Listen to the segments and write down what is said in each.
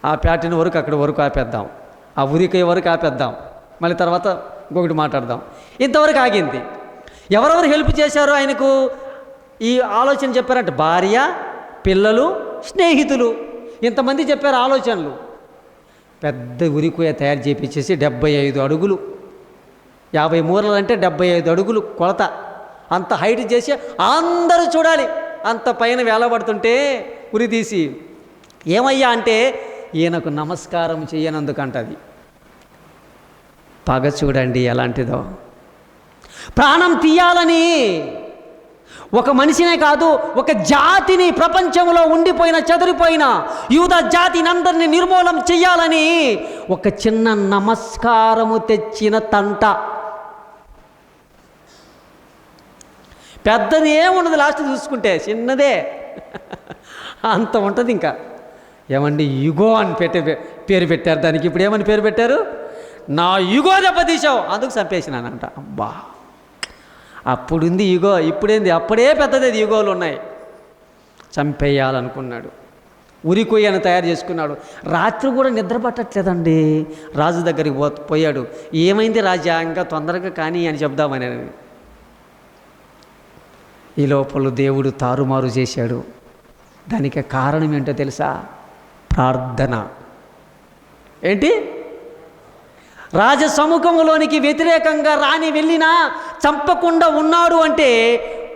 ఆ ప్యాటర్న్ వరకు అక్కడి వరకు ఆపేద్దాం, ఆ ఉరికే వరకు ఆపేద్దాం, మళ్ళీ తర్వాత ఇంకొకటి మాట్లాడదాం. ఇంతవరకు ఆగింది. ఎవరెవరు హెల్ప్ చేశారో ఆయనకు ఈ ఆలోచన చెప్పారంటే భార్య, పిల్లలు, స్నేహితులు, ఇంతమంది చెప్పారు ఆలోచనలు. పెద్ద ఉరికోయ తయారు చేయించేసి 75 అడుగులు, 50 మూరలు అంటే 75 అడుగులు కొలత, అంత హైట్ చేసి అందరూ చూడాలి. అంత పైన వేలబడుతుంటే ఉరి తీసి ఏమయ్యా అంటే ఈయనకు నమస్కారం చేయనందుకంటది. పగ చూడండి ఎలాంటిదో. ప్రాణం తీయాలని ఒక మనిషినే కాదు, ఒక జాతిని, ప్రపంచంలో ఉండిపోయిన చెదిరిపోయిన యూదా జాతిని అందరినీ నిర్మూలం చెయ్యాలని ఒక చిన్న నమస్కారము తెచ్చిన తంట. పెద్దది ఏమున్నది, లాస్ట్ చూసుకుంటే చిన్నదే అంత ఉంటుంది. ఇంకా ఏమండి యుగో అని పేరు పెట్టారు దానికి. ఇప్పుడు ఏమని పేరు పెట్టారు? నా యుగో దెబ్బతీసావు, అందుకు చంపేసినానంట. అబ్బా, అప్పుడుంది యుగో, ఇప్పుడేంది? అప్పుడే పెద్దది యుగోలు ఉన్నాయి. చంపేయాలనుకున్నాడు, ఉరికొయ్యను తయారు చేసుకున్నాడు. రాత్రి కూడా నిద్ర పట్టట్లేదండి. రాజు దగ్గరికి పోయాడు. ఏమైంది రాజా, ఇంకా తొందరగా కానీ అని చెప్దామని. ఈ లోపల దేవుడు తారుమారు చేశాడు. దానికి కారణం ఏంటో తెలుసా? ప్రార్థన. ఏంటి? రాజసముఖంలోనికి వ్యతిరేకంగా రాణి వెళ్ళినా చంపకుండా ఉన్నాడు అంటే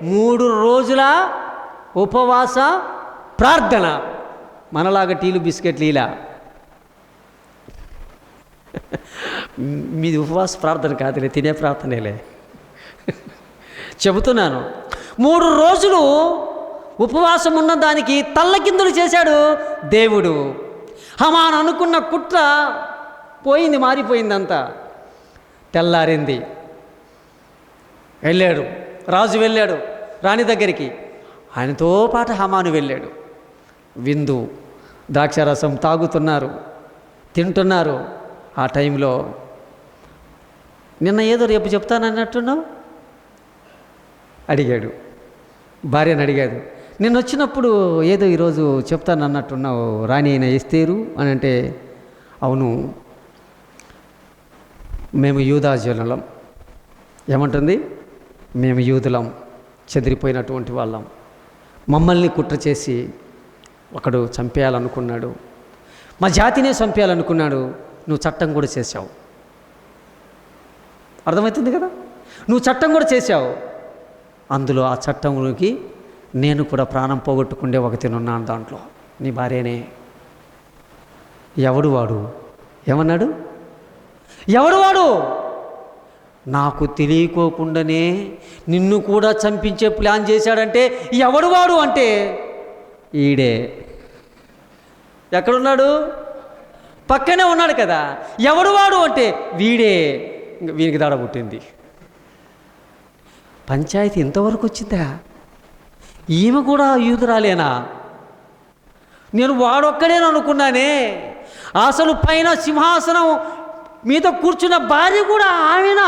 3 రోజుల ఉపవాస ప్రార్థన. మనలాగా టీలు బిస్కెట్లు ఇలా మీది ఉపవాస ప్రార్థన కాదులే, తినే ప్రార్థనేలే చెబుతున్నాను. 3 రోజులు ఉపవాసం ఉన్న దానికి తల్లకిందులు చేశాడు దేవుడు. హమాను అనుకున్న కుట్ర పోయింది, మారిపోయిందంతా. తెల్లారింది, వెళ్ళాడు రాజు, వెళ్ళాడు రాణి దగ్గరికి. ఆయనతో పాటు హమాను వెళ్ళాడు. విందు, ద్రాక్షారసం తాగుతున్నారు, తింటున్నారు. ఆ టైంలో నిన్న ఏదో రేపు చెప్తానన్నట్టున్నావు అడిగాడు. భార్యను అడిగాడు, నిన్న వచ్చినప్పుడు ఏదో ఈరోజు చెప్తానన్నట్టున్నావు రాణి అయిన ఎస్తేరు అని అంటే, అవును మేము యూదా జనులం. ఏమంటుంది? మేము యూదులం, చెదిరిపోయినటువంటి వాళ్ళం. మమ్మల్ని కుట్ర చేసి ఒకడు చంపేయాలనుకున్నాడు, మా జాతినే చంపేయాలనుకున్నాడు. నువ్వు చట్టం కూడా చేశావు. అర్థమవుతుంది కదా? నువ్వు చట్టం కూడా చేశావు. అందులో ఆ చట్టంలోకి నేను కూడా ప్రాణం పోగొట్టుకుండే ఒకతినున్నాను దాంట్లో. నీ భార్యనే. ఎవడు వాడు? ఏమన్నాడు? ఎవడు వాడు? నాకు తెలియకోకుండానే నిన్ను కూడా చంపించే ప్లాన్ చేశాడంటే ఎవడు వాడు అంటే ఈడే. ఎక్కడున్నాడు? పక్కనే ఉన్నాడు కదా. ఎవడు వాడు అంటే వీడే. వీనికి దడ పుట్టింది. పంచాయతీ ఇంతవరకు వచ్చిందా? ఈమె కూడా యూదురాలేనా? నేను వాడొక్కడేను అనుకున్నానే. అసలు పైన సింహాసనం మీద కూర్చున్న భార్య కూడా ఆమెనా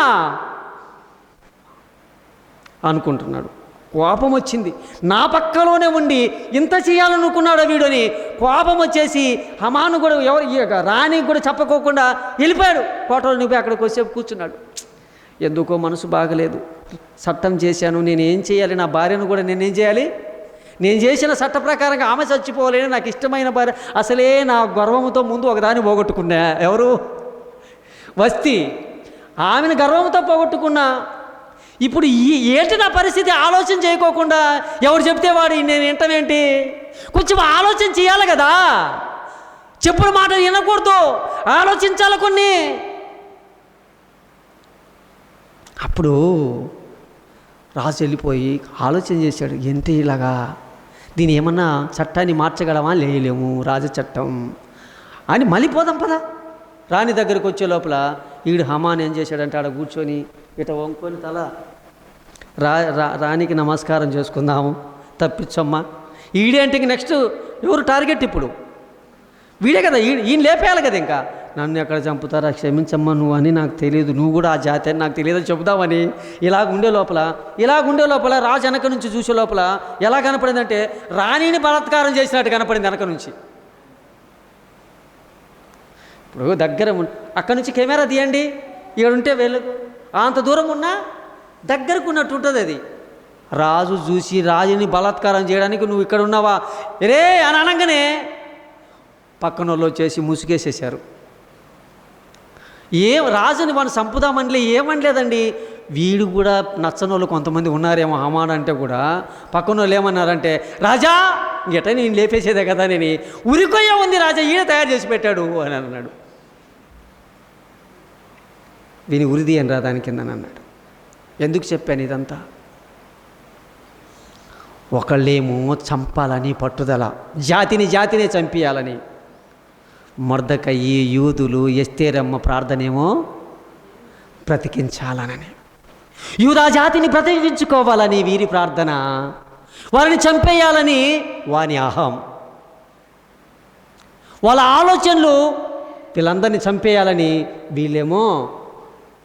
అనుకుంటున్నాడు. కోపం వచ్చింది. నా పక్కలోనే ఉండి ఇంత చేయాలనుకున్నాడు వీడని కోపం వచ్చేసి హమాను కూడా రాణి కూడా చెప్పకోకుండా వెళ్ళిపోయాడు. కోటలో నువ్వు అక్కడికి వచ్చేపు కూర్చున్నాడు. ఎందుకో మనసు బాగలేదు. చట్టం చేశాను, నేనేం చేయాలి? నా భార్యను కూడా నేనేం చేయాలి? నేను చేసిన చట్ట ప్రకారంగా ఆమె చచ్చిపోలేని నాకు ఇష్టమైన భార్య. అసలే నా గర్వంతో ముందు ఒకదాన్ని పోగొట్టుకున్నా. ఎవరు? వస్తి. ఆమెను గర్వంతో పోగొట్టుకున్నా. ఇప్పుడు ఏంటి నా పరిస్థితి? ఆలోచన చేయకోకుండా ఎవరు చెప్తే వాడు నేను వింటానేంటి? కొంచెం ఆలోచన చేయాలి కదా. చెప్పుడు మాట వినకూడదు, ఆలోచించాలి కొన్ని. అప్పుడు రాజు వెళ్ళిపోయి ఆలోచన చేశాడు. ఏంటి ఇలాగా? దీని ఏమన్నా చట్టాన్ని మార్చగలమా? లేలేము, రాజు చట్టం అని మళ్ళీ పోదాం పదా. రాణి దగ్గరికి వచ్చే లోపల ఈడు హమాన్ ఏం చేశాడంటే ఆడ కూర్చొని ఇట వంకొని తల రాణికి నమస్కారం చేసుకుందాము, తప్పించమ్మా. ఈడేంటి నెక్స్ట్ ఎవరు టార్గెట్? ఇప్పుడు వీడే కదా. ఈయన లేపేయాలి కదా. ఇంకా నన్ను ఎక్కడ చంపుతారా, క్షమించమ్మా నువ్వు అని నాకు తెలియదు, నువ్వు కూడా ఆ జాతి అని నాకు తెలియదు చెబుదామని ఇలాగుండే లోపల రాజు వెనక నుంచి చూసే లోపల ఎలా కనపడిందంటే రాణిని బలాత్కారం చేసినట్టు కనపడింది వెనక నుంచి. ఇప్పుడు దగ్గర అక్కడి నుంచి కెమెరా తీయండి, ఇక్కడ ఉంటే వెలుగు అంత దూరం ఉన్నా దగ్గరకు ఉన్నట్టు ఉంటుంది అది. రాజు చూసి రాజుని బలాత్కారం చేయడానికి నువ్వు ఇక్కడ ఉన్నావా రే అని అనగానే పక్కన వాళ్ళు వచ్చేసి ముసుగేసేసారు. రాజుని వాడిని చంపుదామనిలే ఏమనలేదండి. వీడు కూడా నచ్చని వాళ్ళు కొంతమంది ఉన్నారేమో హామాన్ అంటే కూడా. పక్కన వాళ్ళు ఏమన్నారంటే, రాజా ఇంకట నేను లేపేసేదే కదా, నేను ఉరికొయ్య ఉంది రాజా, ఈయన తయారు చేసి పెట్టాడు అని అన్నాడు. వీని ఉరిది అని రా దాని కిందని అన్నాడు. ఎందుకు చెప్పాను ఇదంతా? ఒకళ్ళేమో చంపాలని పట్టుదల, జాతినే చంపేయాలని. మొర్దెకయి, యూదులు, ఎస్తేరమ్మ ప్రార్థనేమో బ్రతికించాలనని, యూదా జాతిని బ్రతికించుకోవాలని వీరి ప్రార్థన, వారిని చంపేయాలని వాని అహం, వాళ్ళ ఆలోచనలు వీళ్ళందరినీ చంపేయాలని, వీళ్ళేమో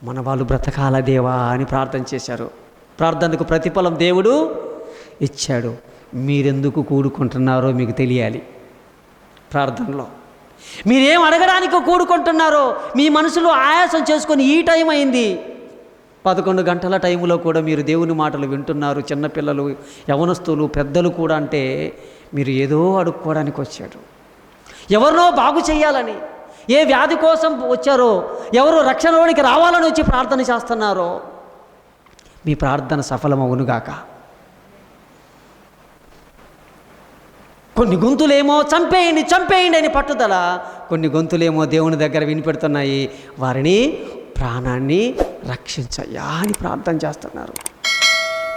మన వాళ్ళు బ్రతకాల దేవా అని ప్రార్థన చేశారు. ప్రార్థనకు ప్రతిఫలం దేవుడు ఇచ్చాడు. మీరెందుకు కూడుకుంటున్నారో మీకు తెలియాలి. ప్రార్థనలో మీరేం అడగడానికి కూడుకుంటున్నారో మీ మనసులో ఆయాసం చేసుకొని ఈ టైం అయింది, 11 గంటల టైంలో కూడా మీరు దేవుని మాటలు వింటున్నారు. చిన్నపిల్లలు, యవనస్తులు, పెద్దలు కూడా. అంటే మీరు ఏదో అడుక్కోవడానికి వచ్చారు, ఎవరినో బాగు చేయాలని, ఏ వ్యాధి కోసం వచ్చారో, ఎవరు రక్షణలోనికి రావాలని వచ్చి ప్రార్థన చేస్తున్నారో. మీ ప్రార్థన సఫలమవునుగాక. కొన్ని గొంతులేమో చంపేయండి అని పట్టుదల, కొన్ని గొంతులేమో దేవుని దగ్గర వినిపెడుతున్నాయి, వారిని ప్రాణాన్ని రక్షించయ్యా అని ప్రార్థన చేస్తున్నారు.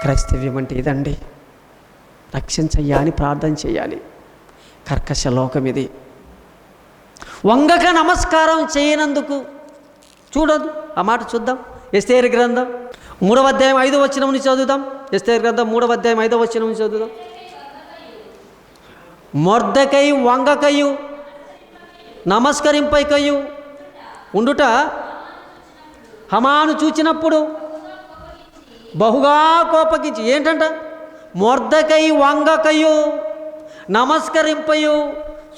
క్రైస్తవ్యం అంటే ఇదండి, రక్షించయ్యా అని ప్రార్థన చేయాలి. కర్కశ లోకం ఇది. వంగక నమస్కారం చేయనందుకు చూడదు. ఆ మాట చూద్దాం. ఎస్తేరు గ్రంథం 3వ అధ్యాయం 5వ వచనం నుంచి చదువుదాం. ఎస్తేరు గ్రంథం 3వ అధ్యాయం 5వ వచనం నుంచి చదువుదాం. మొర్దెకై వంగకయు నమస్కరింపకయు ఉండుట హమాను చూచినప్పుడు బహుగా కోపగించి. ఏంటంట? మొర్దెకై వంగకయు నమస్కరింపయు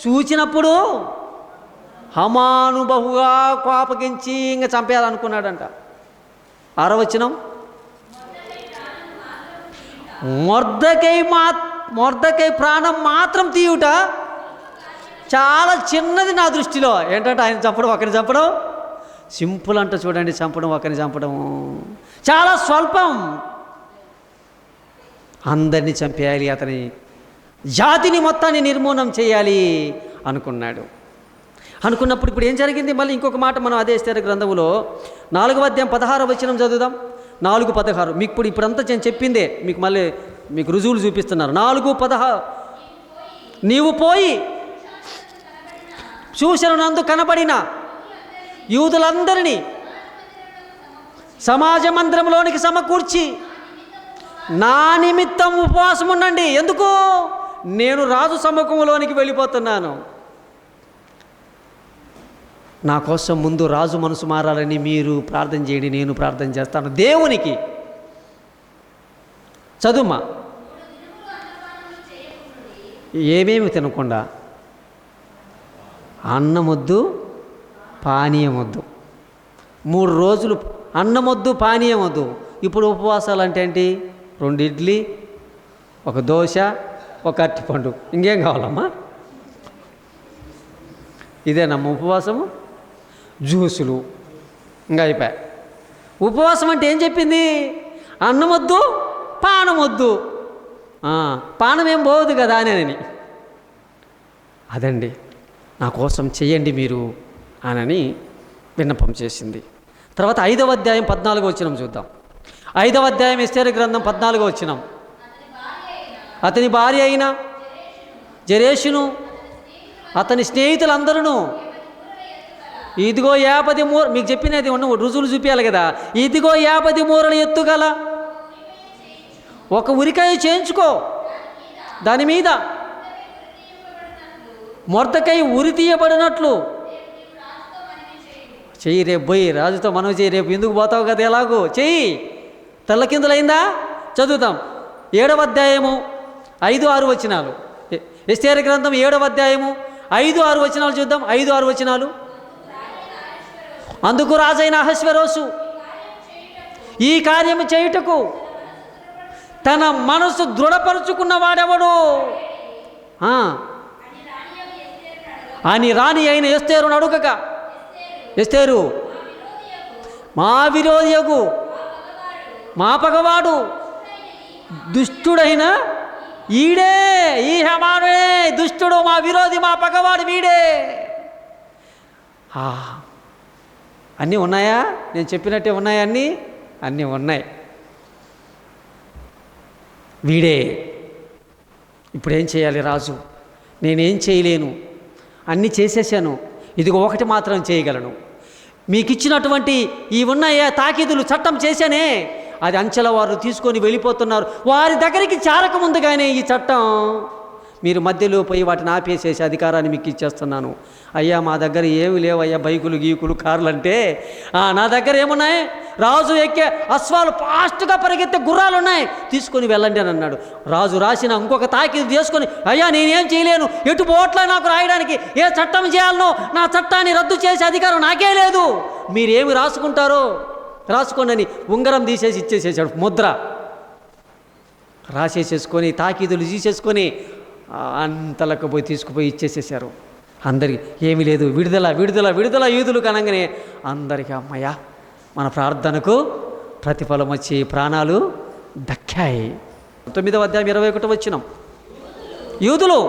చూచినప్పుడు హమాను బహుగా కోపగించి ఇంకా చంపేయాలనుకున్నాడంట. 6వ వచనం, మొర్దెకై ప్రాణం మాత్రం తీయుట చాలా చిన్నది నా దృష్టిలో. ఏంటంటే ఆయన చంపడం, ఒకరిని చంపడం సింపుల్ అంట. చూడండి, చంపడం, ఒకరిని చంపడం చాలా స్వల్పం. అందరినీ చంపేయాలి, అతని జాతిని మొత్తాన్ని నిర్మూలనం చేయాలి అనుకున్నాడు. అనుకున్నప్పుడు ఇప్పుడు ఏం జరిగింది? మళ్ళీ ఇంకొక మాట మనం అదే ఎస్తేరు గ్రంథములో 4వ అధ్యాయం 16వ వచనం చదువుదాం. 4:16 మీకు ఇప్పుడంతా నేను చెప్పిందే మీకు మళ్ళీ మీకు రుజువులు చూపిస్తున్నారు. 4:16 నీవు పోయి చూసినందు కనబడిన యూదులందరినీ సమాజ మందిరంలోనికి సమకూర్చి నా నిమిత్తం ఉపవాసం ఉండండి. ఎందుకు? నేను రాజు సముఖంలోనికి వెళ్ళిపోతున్నాను. నా కోసం ముందు రాజు మనసు మారాలని మీరు ప్రార్థన చేయండి, నేను ప్రార్థన చేస్తాను దేవునికి. చదువుమా. ఏమేమి తినకుండా, అన్నమొద్దు పానీయమొద్దు, 3 రోజులు అన్నమొద్దు పానీయమొద్దు. ఇప్పుడు ఉపవాసాలు అంటే ఏంటి? 2 ఇడ్లీ, 1 దోశ, 1 అరటిపండు. ఇంకేం కావాలమ్మా? ఇదేనమ్మా ఉపవాసము? జ్యూసులు, ఇంకా అయిపోయా. ఉపవాసం అంటే ఏం చెప్పింది? అన్నమొద్దు పానమొద్దు. పానం ఏం పోదు కదా అని. అదండి, నా కోసం చెయ్యండి మీరు అని విన్నపం చేసింది. తర్వాత 5వ అధ్యాయం 14వ వచనం చూద్దాం. 5వ అధ్యాయం ఎస్తేరు గ్రంథం 14వ వచనం. అతని భార్య అయిన జెరెషును అతని స్నేహితులందరూ ఇదిగో 50 మూర, మీకు చెప్పినది ఉన్న రుజువులు చూపించాలి కదా. ఇదిగో 50 మూరల ఎత్తుగల ఒక ఉరికాయ చేయించుకో, దాని మీద మొర్దెకై ఉరి తీయబడినట్లు చెయ్యి. రేపు పోయి రాజుతో మనం చెయ్యి. రేపు ఎందుకు పోతావు కదా, ఎలాగో చెయ్యి. తెల్లకిందులైందా? చదువుతాం. 7వ అధ్యాయము 5-6 వచనాలు. ఎస్తేరు గ్రంథం 7వ అధ్యాయము 5-6 వచనాలు చూద్దాం. 5-6 వచనాలు. అందుకు రాజైన అహశ్వేరోషు ఈ కార్యము చేయుటకు తన మనసు దృఢపరుచుకున్న వాడెవడు అని రాణి అయిన ఎస్తేరును అడుగక, ఎస్తేరు మా విరోధియగు మా పగవాడు దుష్టుడైన ఈడే, ఈ హమానుడే దుష్టుడు, మా విరోధి, మా పగవాడు వీడే. అన్నీ ఉన్నాయా? నేను చెప్పినట్టే ఉన్నాయా? అన్నీ ఉన్నాయి. వీడే. ఇప్పుడు ఏం చేయాలి రాజు? నేనేం చేయలేను, అన్నీ చేసేసాను, ఇదిగో ఒకటి మాత్రం చేయగలను. మీకు ఇచ్చినటువంటి ఈ ఉన్నాయ తాకీదులు చట్టం చేశానే, అది అంచెల వారు తీసుకొని వెళ్ళిపోతున్నారు. వారి దగ్గరికి చేరకముందుగానే ఈ చట్టం మీరు మధ్యలో పోయి వాటిని ఆపేసేసి అధికారాన్ని మీకు ఇచ్చేస్తున్నాను. అయ్యా మా దగ్గర ఏమి లేవయ్యా, బైకులు గీకులు కార్లు అంటే, నా దగ్గర ఏమున్నాయి? రాజు ఎక్కే అశ్వాలు ఫాస్ట్గా పరిగెత్తే గుర్రాలు ఉన్నాయి, తీసుకొని వెళ్ళండి అని అన్నాడు. రాజు రాసిన ఇంకొక తాకీదు తీసుకొని, అయ్యా నేనేం చేయలేను, ఎటు పోట్లా నాకు రాయడానికి, ఏ చట్టం చేయాలనో నా చట్టాన్ని రద్దు చేసే అధికారం నాకే లేదు, మీరేమి రాసుకుంటారో రాసుకోండి అని ఉంగరం తీసేసి ఇచ్చేసేసాడు. ముద్ర రాసేసేసుకొని తాకీదులు తీసేసుకొని అంతలకు పోయి తీసుకుపోయి ఇచ్చేసేసారు. అందరికి ఏమీ లేదు, విడుదల విడుదల విడుదల యూదులు కనంగానే అందరికీ అమ్మయ్య మన ప్రార్థనకు ప్రతిఫలం వచ్చి ప్రాణాలు దక్కాయి. 9వ అధ్యాయం 21 వచనం. యూదులు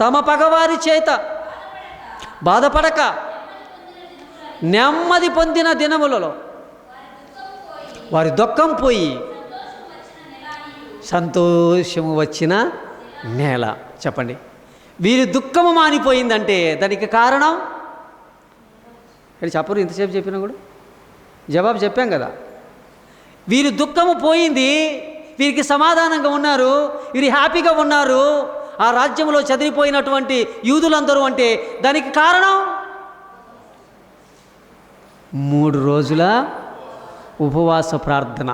తమ పగవారి చేత బాధపడక నెమ్మది పొందిన దినములలో వారి దుఃఖం పోయి సంతోషము వచ్చిన నేల. చెప్పండి, వీరి దుఃఖము మానిపోయిందంటే దానికి కారణం చెప్పరు. ఇంతసేపు చెప్పినా కూడా జవాబు చెప్పాం కదా. వీరి దుఃఖము పోయింది, వీరికి సమాధానంగా ఉన్నారు, వీరు హ్యాపీగా ఉన్నారు. ఆ రాజ్యంలో చదివిపోయినటువంటి యూదులందరూ అంటే దానికి కారణం 3 రోజుల ఉపవాస ప్రార్థన.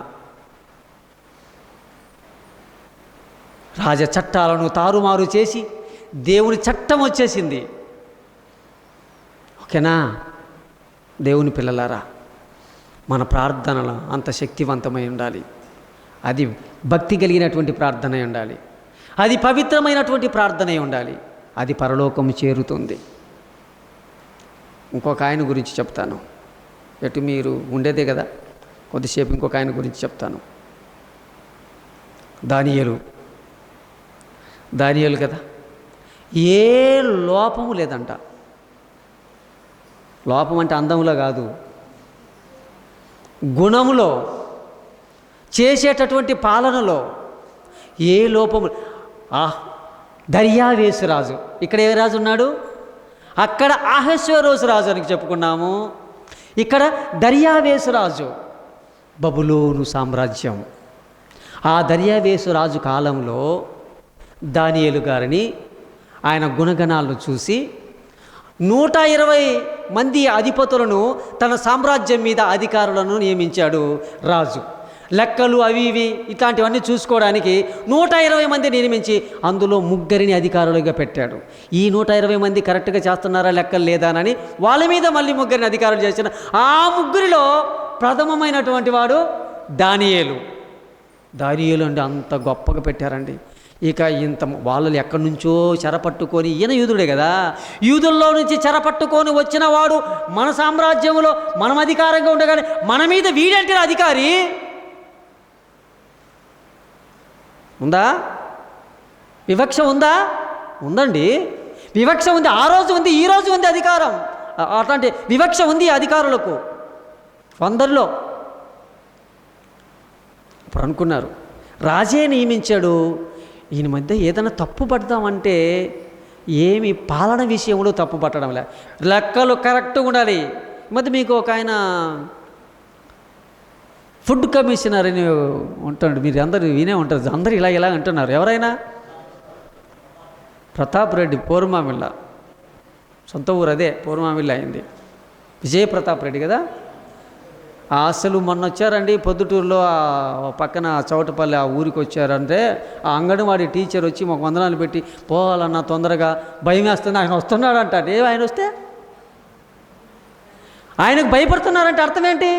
రాజ చట్టాలను తారుమారు చేసి దేవుని చట్టం వచ్చేసింది. ఓకేనా? దేవుని పిల్లలారా, మన ప్రార్థనలు అంత శక్తివంతమై ఉండాలి. అది భక్తి కలిగినటువంటి ప్రార్థన ఉండాలి, అది పవిత్రమైనటువంటి ప్రార్థన ఉండాలి, అది పరలోకము చేరుతుంది. ఇంకొక ఆయన గురించి చెప్తాను. ఎటు మీరు ఉండేదే కదా, కొద్దిసేపు ఇంకొక ఆయన గురించి చెప్తాను. దానియేలు కదా, ఏ లోపము లేదంట. లోపం అంటే అందంలో కాదు, గుణములో, చేసేటటువంటి పాలనలో ఏ లోపము. దర్యావేసు రాజు, ఇక్కడ ఏ రాజు ఉన్నాడు? అక్కడ అహశ్వేరోషు రాజు అని చెప్పుకున్నాము, ఇక్కడ దర్యావేసు రాజు, బబులోను సామ్రాజ్యం. ఆ దర్యావేసు రాజు కాలంలో దానియేలు గారిని ఆయన గుణగణాలను చూసి 120 మంది అధిపతులను తన సామ్రాజ్యం మీద అధికారులను నియమించాడు రాజు. లెక్కలు అవి ఇవి ఇట్లాంటివన్నీ చూసుకోవడానికి 120 మంది నియమించి అందులో 3 అధికారులుగా పెట్టాడు. ఈ 120 మంది కరెక్ట్గా చేస్తున్నారా లెక్కలు లేదానని వాళ్ళ మీద మళ్ళీ 3 అధికారులు చేసిన ఆ 3లో ప్రథమమైనటువంటి వాడు దానియేలు అంటే అంత గొప్పగా పెట్టారండి. ఇక ఇంత వాళ్ళు ఎక్కడి నుంచో చెరపట్టుకొని, ఈయన యూదుడే కదా, యూదుల్లో నుంచి చెరపట్టుకొని వచ్చిన వాడు మన సామ్రాజ్యంలో మనం అధికారంగా ఉండగానే మన మీద వీడంటే అధికారి ఉందా? వివక్ష ఉందా? ఉందండి, వివక్ష ఉంది. ఆ రోజు ఉంది, ఈ రోజు ఉంది అధికారం. అట్లాంటి వివక్ష ఉంది అధికారులకు కొందరిలో. ఇప్పుడు అనుకున్నారు రాజే నియమించాడు, ఈయన మధ్య ఏదైనా తప్పు పడదామంటే ఏమి పాలన విషయంలో తప్పు పట్టడం లే, లెక్కలు కరెక్ట్గా ఉండాలి. ఈ మధ్య మీకు ఒక ఆయన ఫుడ్ కమిషనర్ అని ఉంటాడు, మీరు అందరూ వినే ఉంటారు, అందరూ ఇలా అంటున్నారు. ఎవరైనా ప్రతాప్ రెడ్డి పూర్వమామిళ్ళ సొంత ఊరు అదే, పూర్వమామిళ్ళ అయింది, విజయ ప్రతాప్ రెడ్డి కదా. అసలు మొన్న వచ్చారండి పొద్దుటూరులో పక్కన చౌటపల్లి ఆ ఊరికి వచ్చారంటే ఆ అంగన్వాడీ టీచర్ వచ్చి మాకు వందనాలు పెట్టి పోవాలన్నా తొందరగా భయం వేస్తుంది, ఆయన వస్తున్నాడు అంటాడు. ఆయన వస్తే ఆయనకు భయపడుతున్నారంటే అర్థం ఏంటి?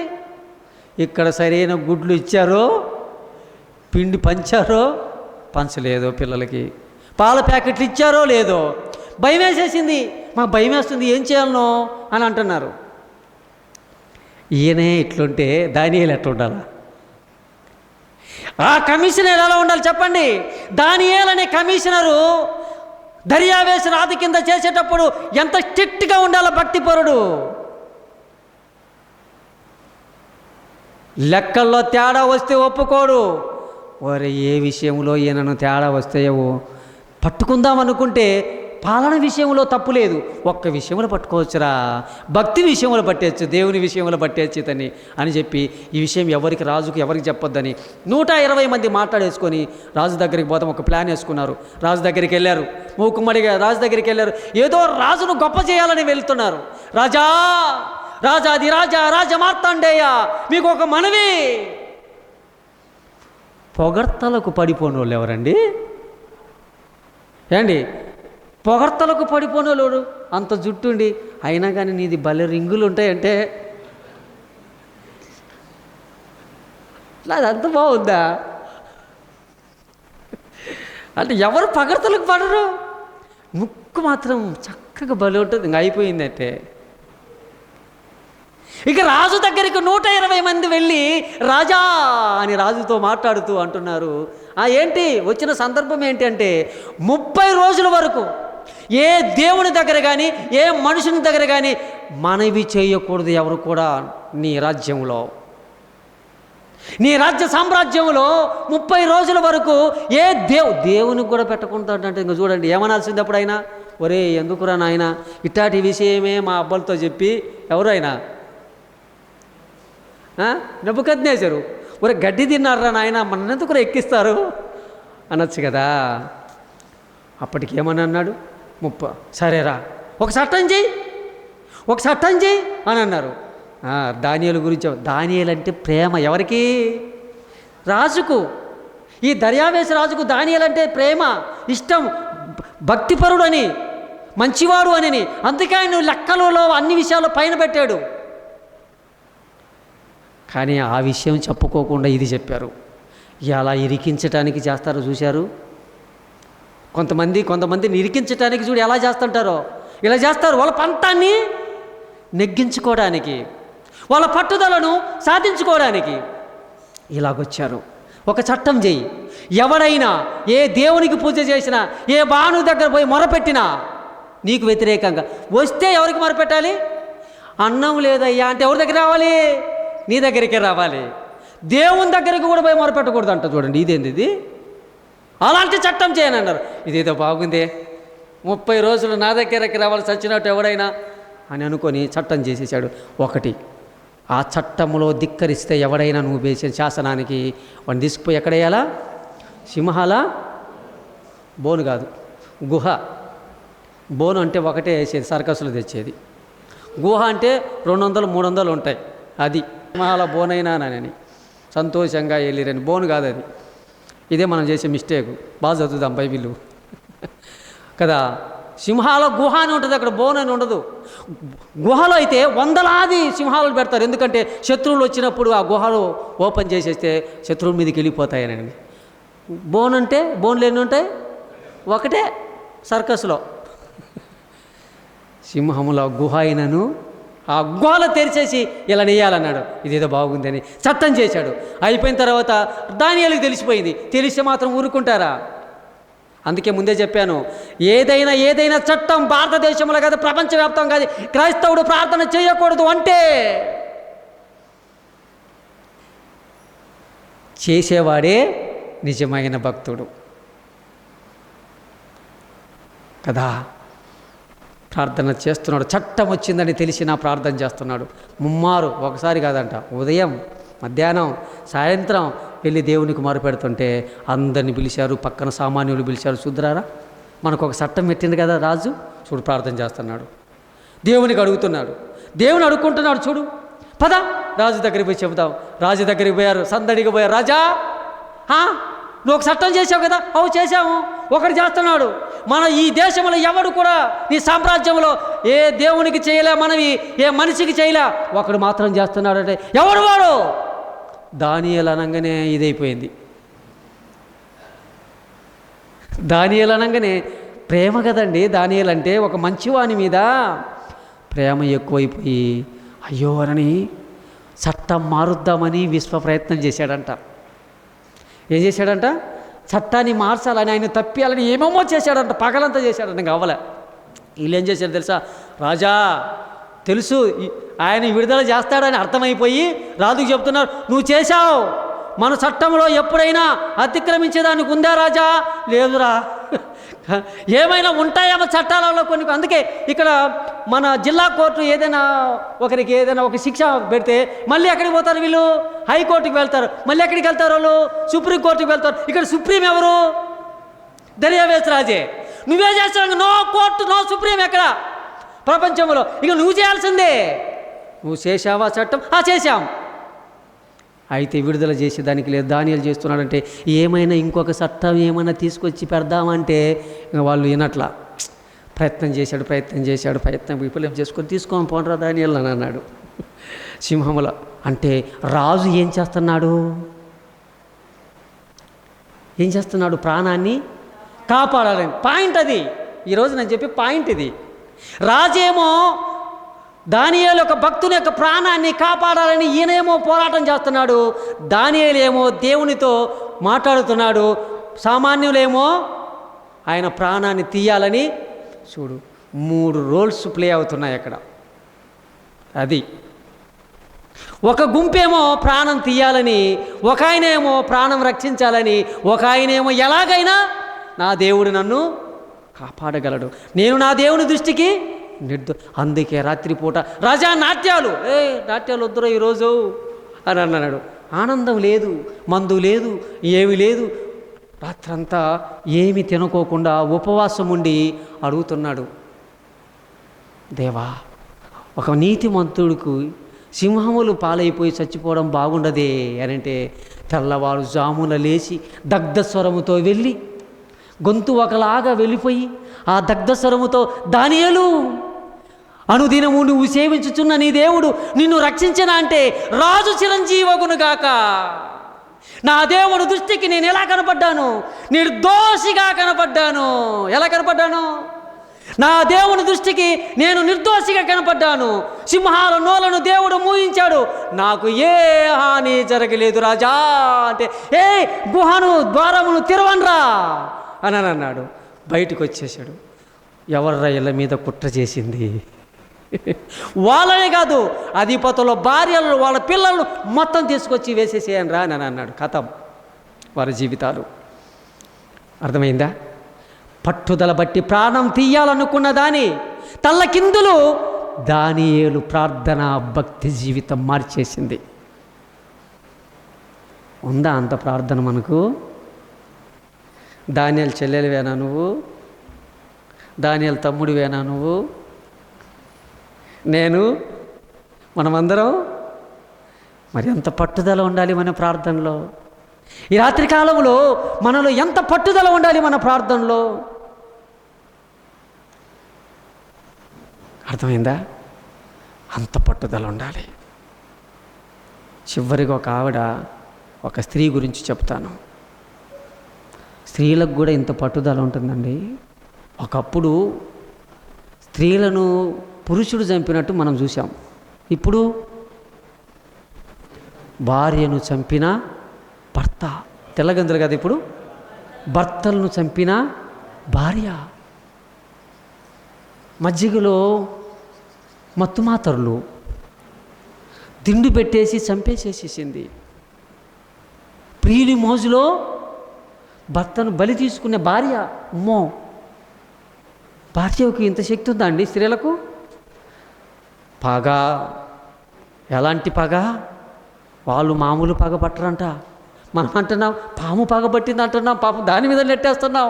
ఇక్కడ సరైన గుడ్లు ఇచ్చారో, పిండి పంచారో పంచలేదో, పిల్లలకి పాల ప్యాకెట్లు ఇచ్చారో లేదో, భయం వేసేసింది. మాకు భయం వేస్తుంది, ఏం చేయాలనో అని అంటున్నారు. ఈయనే ఇట్లుంటే దానియేలు ఎట్లా ఉండాలా? ఆ కమిషనర్ ఎలా ఉండాలి చెప్పండి? దానియేలు అనే కమిషనరు దర్యావేశు రాజు కింద చేసేటప్పుడు ఎంత స్ట్రిక్ట్గా ఉండాలో భక్తిపరుడు. లెక్కల్లో తేడా వస్తే ఒప్పుకోడు. ఒరే, ఏ విషయంలో ఈయనను తేడా వస్తాయో పట్టుకుందాం అనుకుంటే పాలన విషయంలో తప్పు లేదు, ఒక్క విషయంలో పట్టుకోవచ్చురా, భక్తి విషయంలో పట్టేయచ్చు, దేవుని విషయంలో పట్టేయచ్చు ఇతన్ని అని చెప్పి ఈ విషయం రాజుకి ఎవరికి చెప్పొద్దని 120 మంది మాట్లాడేసుకొని రాజు దగ్గరికి పోతాం ఒక ప్లాన్ వేసుకున్నారు. రాజు దగ్గరికి వెళ్ళారు, మూకుమ్మడిగా రాజు దగ్గరికి వెళ్ళారు. ఏదో రాజును గొప్ప చేయాలని వెళ్తున్నారు. రాజా, రాజాది రాజా, రాజమార్తాండేయ, మీకు ఒక మనవి. పొగడ్తలకు పడిపోని వాళ్ళు ఎవరండి? ఏండి, పొగడ్తలకు పడిపోనోడు అంత జుట్టుండి అయినా కానీ నీది భలే రింగులు ఉంటాయంటే అది అంత బాగుందా? అంటే ఎవరు పొగడ్తలకు పడరు, ముక్కు మాత్రం చక్కగా భలే ఉంటుంది. ఇంకా అయిపోయిందంటే ఇక రాజు దగ్గరికి 120 మంది వెళ్ళి రాజా అని రాజుతో మాట్లాడుతూ అంటున్నారు. ఏంటి వచ్చిన సందర్భం ఏంటి అంటే 30 రోజుల వరకు ఏ దేవుని దగ్గర కానీ ఏ మనుషుని దగ్గర కానీ మనవి చేయకూడదు ఎవరు కూడా. నీ రాజ్యంలో, నీ రాజ్య సామ్రాజ్యంలో 30 రోజుల వరకు ఏ దేవునికి కూడా పెట్టకుంటాడంటే ఇంక చూడండి ఏమనాల్సింది అప్పుడు ఆయన. ఒరే, ఎందుకురా నాయన ఇట్లాంటి విషయమే మా అబ్బాలతో చెప్పి ఎవరు అయినా నెబుకద్నెజరు, ఒరే గడ్డి తిన్నారా నాయన, మన్నెందుకురా ఎక్కిస్తారు అనొచ్చు కదా. అప్పటికి ఏమని అన్నాడు? సరేరా ఒక చట్టం చెయ్యి, ఒక చట్టం చెయ్యి అని అన్నారు. దానియేలు గురించి. దానియేలు అంటే ప్రేమ ఎవరికి? రాజుకు. ఈ దర్యావేశు రాజుకు దానియేలు అంటే ప్రేమ, ఇష్టం, భక్తిపరుడు అని, మంచివాడు అని. అందుకే ఆయన లెక్కలలో అన్ని విషయాలు పైన పెట్టాడు. కానీ ఆ విషయం చెప్పుకోకుండా ఇది చెప్పారు. ఇలా ఇరికించటానికి చేస్తారో చూశారు. కొంతమందిని ఇరికించటానికి చూడు ఎలా చేస్తుంటారో. ఇలా చేస్తారు వాళ్ళ పంతాన్ని నెగ్గించుకోవడానికి, వాళ్ళ పట్టుదలను సాధించుకోవడానికి. ఇలాగొచ్చారు. ఒక చట్టం చెయ్యి, ఎవడైనా ఏ దేవునికి పూజ చేసినా, ఏ బాణు దగ్గర పోయి మొరపెట్టినా నీకు వ్యతిరేకంగా వస్తే ఎవరికి మొరపెట్టాలి? అన్నం లేదయ్యా అంటే ఎవరి దగ్గర రావాలి? నీ దగ్గరికే రావాలి. దేవుని దగ్గరికి కూడా పోయి మొరపెట్టకూడదు అంట. చూడండి ఇదేంది ఇది? అలాంటి చట్టం చేయను అన్నారు. ఇదేదో బాగుందే, 30 రోజులు నా దగ్గరికి రావాలి చచ్చినట్టు ఎవడైనా అని అనుకొని చట్టం చేసేసాడు. ఒకటి, ఆ చట్టంలో ధిక్కరిస్తే ఎవడైనా నువ్వు వేసే శాసనానికి వాడిని తీసుకుపోయి ఎక్కడేయాలా? సింహాల బోను కాదు, గుహ. బోను అంటే ఒకటే వేసేది, సర్కస్లో తెచ్చేది. గుహ అంటే 200-300 ఉంటాయి. అది సింహాల బోనైనానని సంతోషంగా వెళ్ళిరని. బోను కాదు అది. ఇదే మనం చేసే మిస్టేక్. బాగా చదువుదాం బైబిల్ కదా. సింహాల గుహ అని ఉంటుంది, అక్కడ బోన్ అని ఉండదు. గుహలో అయితే వందలాది సింహాలు పెడతారు. ఎందుకంటే శత్రువులు వచ్చినప్పుడు ఆ గుహలు ఓపెన్ చేసేస్తే శత్రువుల మీదకి వెళ్ళిపోతాయనండి. బోన్ అంటే బోన్లు ఎన్ని ఉంటాయి? ఒకటే సర్కస్లో. సింహముల గుహ అయినను ఆ గుహలో తెరిచేసి ఇలా నెయ్యాలన్నాడు. ఇదేదో బాగుందని చట్టం చేశాడు. అయిపోయిన తర్వాత దానియేలుకి తెలిసిపోయింది. తెలిస్తే మాత్రం ఊరుకుంటారా? అందుకే ముందే చెప్పాను, ఏదైనా చట్టం భారతదేశంలో కాదు, ప్రపంచవ్యాప్తం కాదు, క్రైస్తవుడు ప్రార్థన చేయకూడదు అంటే చేసేవాడే నిజమైన భక్తుడు కదా. ప్రార్థన చేస్తున్నాడు, చట్టం వచ్చిందని తెలిసినా ప్రార్థన చేస్తున్నాడు. ముమ్మారు, ఒకసారి కాదంట, ఉదయం, మధ్యాహ్నం, సాయంత్రం వెళ్ళి దేవునికి మొరపెడుతుంటే అందరిని పిలిచారు. పక్కన సామాన్యులు పిలిచారు. చూద్దురారా, మనకు ఒక చట్టం పెట్టింది కదా రాజు, చూడు ప్రార్థన చేస్తున్నాడు, దేవునికి అడుగుతున్నాడు, దేవుని అడుక్కుంటున్నాడు. చూడు, పద రాజు దగ్గరికి పోయి చెబుతాం. రాజు దగ్గరికి పోయారు, సందడిగా పోయారు. రాజా, నువ్వు ఒక చట్టం చేసావు కదా. చేశాము. ఒకటి చేస్తున్నాడు, మన ఈ దేశంలో ఎవడు కూడా నీ సామ్రాజ్యంలో ఏ దేవునికి చేయలే, మనవి ఏ మనిషికి చేయలే, ఒకడు మాత్రం చేస్తున్నాడంటే ఎవడు వాడు? దానియేలు అనగానే ఇదైపోయింది. దానియేలు అనగానే ప్రేమ కదండి. దానియేలు అంటే ఒక మంచివాని మీద ప్రేమ ఎక్కువైపోయి అయ్యో అని చట్టం మారుద్దామని విశ్వ ప్రయత్నం చేశాడంట. ఏం చేశాడంట? చట్టాన్ని మార్చాలని, ఆయన తప్పియాలని ఏమేమో చేశాడంట. పగలంతా చేశాడంట. కావాలా వీళ్ళు ఏం చేశారు తెలుసా? రాజా తెలుసు ఆయన విడుదల చేస్తాడని అర్థమైపోయి రాజుకు చెప్తున్నారు, నువ్వు చేశావు, మన చట్టంలో ఎప్పుడైనా అతిక్రమించేదానికి ఉందా రాజా? లేదురా. ఏమైనా ఉంటాయేమో చట్టాలలో కొన్ని. అందుకే ఇక్కడ మన జిల్లా కోర్టు ఏదైనా ఒకరికి ఏదైనా ఒక శిక్ష పెడితే మళ్ళీ ఎక్కడికి పోతారు వీళ్ళు? హైకోర్టుకి వెళ్తారు. మళ్ళీ ఎక్కడికి వెళ్తారు వాళ్ళు? సుప్రీంకోర్టుకి వెళ్తారు. ఇక్కడ సుప్రీం ఎవరు? దర్యావేశ్ రాజే. నువ్వే చేస్తావు. నో కోర్టు, నో సుప్రీం ఎక్కడ ప్రపంచంలో. ఇక నువ్వు చేయాల్సిందే. నువ్వు చేశావా చట్టం? చేశాం. అయితే విడుదల చేసేదానికి లేదు. దానియేలు చేస్తున్నాడంటే ఏమైనా ఇంకొక చట్టం ఏమైనా తీసుకొచ్చి పెడదామంటే వాళ్ళు వినట్లా. ప్రయత్నం చేశాడు. విఫలం చేసుకొని తీసుకొని పోనరా దానియేలు అని అన్నాడు. సింహముల అంటే రాజు ఏం చేస్తున్నాడు? ప్రాణాన్ని కాపాడాలని. పాయింట్ అది. ఈరోజు నేను చెప్పే పాయింట్ ఇది. రాజేమో దానియేలు యొక్క భక్తుని యొక్క ప్రాణాన్ని కాపాడాలని ఈయనేమో పోరాటం చేస్తున్నాడు. దానియేలు ఏమో దేవునితో మాట్లాడుతున్నాడు. సామాన్యులేమో ఆయన ప్రాణాన్ని తీయాలని. చూడు, 3 రోల్స్ ప్లే అవుతున్నాయి అక్కడ. అది ఒక గుంపేమో ప్రాణం తీయాలని, ఒక ఆయనేమో ప్రాణం రక్షించాలని, ఒక ఆయనేమో ఎలాగైనా నా దేవుడు నన్ను కాపాడగలడు, నేను నా దేవుని దృష్టికి అందుకే రాత్రిపూట రాజా నాట్యాలు వద్దురా ఈరోజు అని అన్నాడు. ఆనందం లేదు, మందు లేదు, ఏమి లేదు. రాత్రంతా ఏమి తినుకోకుండా ఉపవాసం ఉండి అడుగుతున్నాడు, దేవా ఒక నీతిమంతుడికి సింహములు పాలైపోయి చచ్చిపోవడం బాగుండదే అని అంటే తెల్లవారు జామున లేచి దగ్ధస్వరముతో వెళ్ళి గొంతు ఒకలాగా వెళ్ళిపోయి ఆ దగ్ధస్వరముతో దానియేలు అనుదినము నువ్వు సేవించుచున్న నీ దేవుడు నిన్ను రక్షించిన అంటే రాజు చిరంజీవగునుగాక. నా దేవుడు దృష్టికి నేను ఎలా కనపడ్డాను? నిర్దోషిగా కనపడ్డాను. ఎలా కనపడ్డాను? నా దేవుని దృష్టికి నేను నిర్దోషిగా కనపడ్డాను. సింహాల నోలను దేవుడు మూయించాడు, నాకు ఏ హాని జరగలేదు రాజా అంటే గుహను ద్వారమును తెరవన్రా అని అన్నాడు. బయటకు వచ్చేసాడు. ఎవర్రా ఇళ్ళ మీద కుట్ర చేసింది? వాళ్ళనే కాదు, అధిపతుల భార్యలు, వాళ్ళ పిల్లలు మొత్తం తీసుకొచ్చి వేసేసేయను రా అని అన్నాడు. కథం వారి జీవితాలు. అర్థమైందా? పట్టుదల బట్టి ప్రాణం తీయాలనుకున్న దాని తల్లకిందులు దానియేలు ప్రార్థన భక్తి జీవితం మార్చేసింది. ఉందా అంత ప్రార్థన మనకు? దానియేలు చెల్లెలివేనా నువ్వు? దానియేలు తమ్ముడివేనా నువ్వు? నేను? మనమందరం మరి ఎంత పట్టుదల ఉండాలి మన ప్రార్థనలో? ఈ రాత్రి కాలంలో మనలో ఎంత పట్టుదల ఉండాలి మన ప్రార్థనలో? అర్థమైందా? అంత పట్టుదల ఉండాలి. చివరిగా ఒక స్త్రీ గురించి చెప్తాను. స్త్రీలకు కూడా ఇంత పట్టుదల ఉంటుందండి. ఒకప్పుడు స్త్రీలను పురుషుడు చంపినట్టు మనం చూసాం. ఇప్పుడు భార్యను చంపిన భర్త, తెల్లగందులు కదా, ఇప్పుడు భర్తలను చంపిన భార్య, మజ్జిగలో మత్తుమాతరులు దిండు పెట్టేసి చంపేసేసేసింది. ప్రియుని మోజులో భర్తను బలి తీసుకునే భార్య. అమ్మో, భార్యకు ఇంత శక్తి ఉందా అండి స్త్రీలకు? పగ, ఎలాంటి పగ? వాళ్ళు మామూలు పగ పట్టరంట. మనం అంటున్నాం పాము పగ పట్టింది అంటున్నాం, పాపం దాని మీద నెట్టేస్తున్నాం.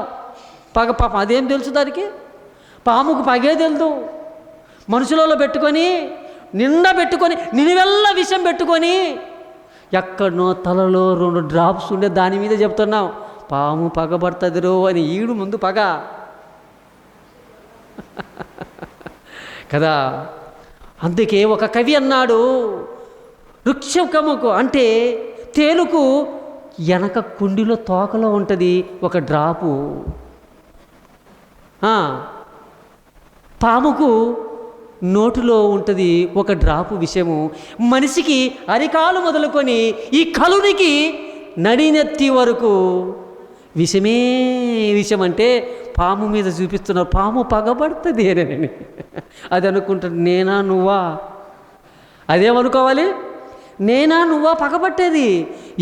పగ పాపం అదేం తెలుసు దానికి? పాముకు పగే తెలుదు. మనుషులలో పెట్టుకొని నిండా పెట్టుకొని నిలువెల్ల విషం పెట్టుకొని ఎక్కడనో తలలో 2 డ్రాప్స్ ఉండే దాని మీద చెప్తున్నాం పాము పగబడుతుందిరో అని. ఈడు ముందు పగ కదా. అందుకే ఒక కవి అన్నాడు, వృక్షముకు అంటే తేలుకు వెనక కుండిలో తోకలో ఉంటుంది ఒక డ్రాపు, పాముకు నోటిలో ఉంటుంది ఒక డ్రాపు విషము, మనిషికి అరికాలు మొదలుకొని ఈ కలునికి నడినెత్తి వరకు విషమే విషం. అంటే పాము మీద చూపిస్తున్నారు, పాము పగబడుతుంది అని. అది అనుకుంటాడు, నేనా నువ్వా? అదేమనుకోవాలి, నేనా నువ్వా పగబట్టేది?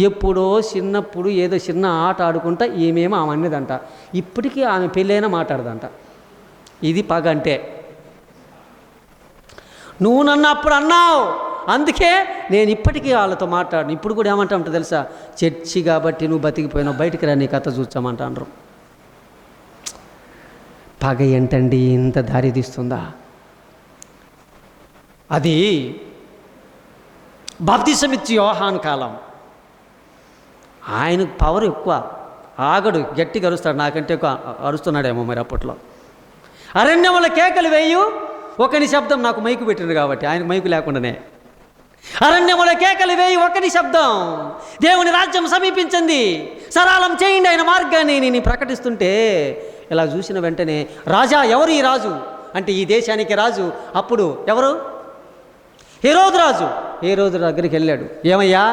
ఎప్పుడో చిన్నప్పుడు ఏదో చిన్న ఆట ఆడుకుంటా ఏమేమో ఆమె అన్నదంట, ఇప్పటికీ ఆమె పెళ్ళైనా మాట్లాడదంట. ఇది పగ అంటే. నువ్వు నన్ను అప్పుడు అన్నావు, అందుకే నేను ఇప్పటికీ వాళ్ళతో మాట్లాడను. ఇప్పుడు కూడా ఏమంటా ఉంటా తెలుసా, చర్చి కాబట్టి నువ్వు బతికిపోయినావు, బయటికి రా నీ కథ చూచామంటారు. పగ ఏంటండి ఇంత దారి తీస్తుందా? అది బాప్తిసమిచ్చి యోహాను కాలం. ఆయనకు పవర్ ఎక్కువ, ఆగడు, గట్టిగా అరుస్తాడు, నాకంటే ఎక్కువ అరుస్తున్నాడేమో మరి అప్పట్లో. అరణ్యముల కేకలు వేయు ఒకని శబ్దం, నాకు మైకు పెట్టిండు కాబట్టి, ఆయనకు మైకు లేకుండానే. అరణ్యముల కేకలు వేయి ఒకని శబ్దం, దేవుని రాజ్యం సమీపించింది, సరళం చేయండి ఆయన మార్గాన్ని నేను ప్రకటిస్తుంటే ఇలా చూసిన వెంటనే, రాజా ఎవరు ఈ రాజు అంటే ఈ దేశానికి రాజు అప్పుడు ఎవరు? హేరోదు రాజు. హేరోదు దగ్గరికి వెళ్ళాడు, ఏమయ్యా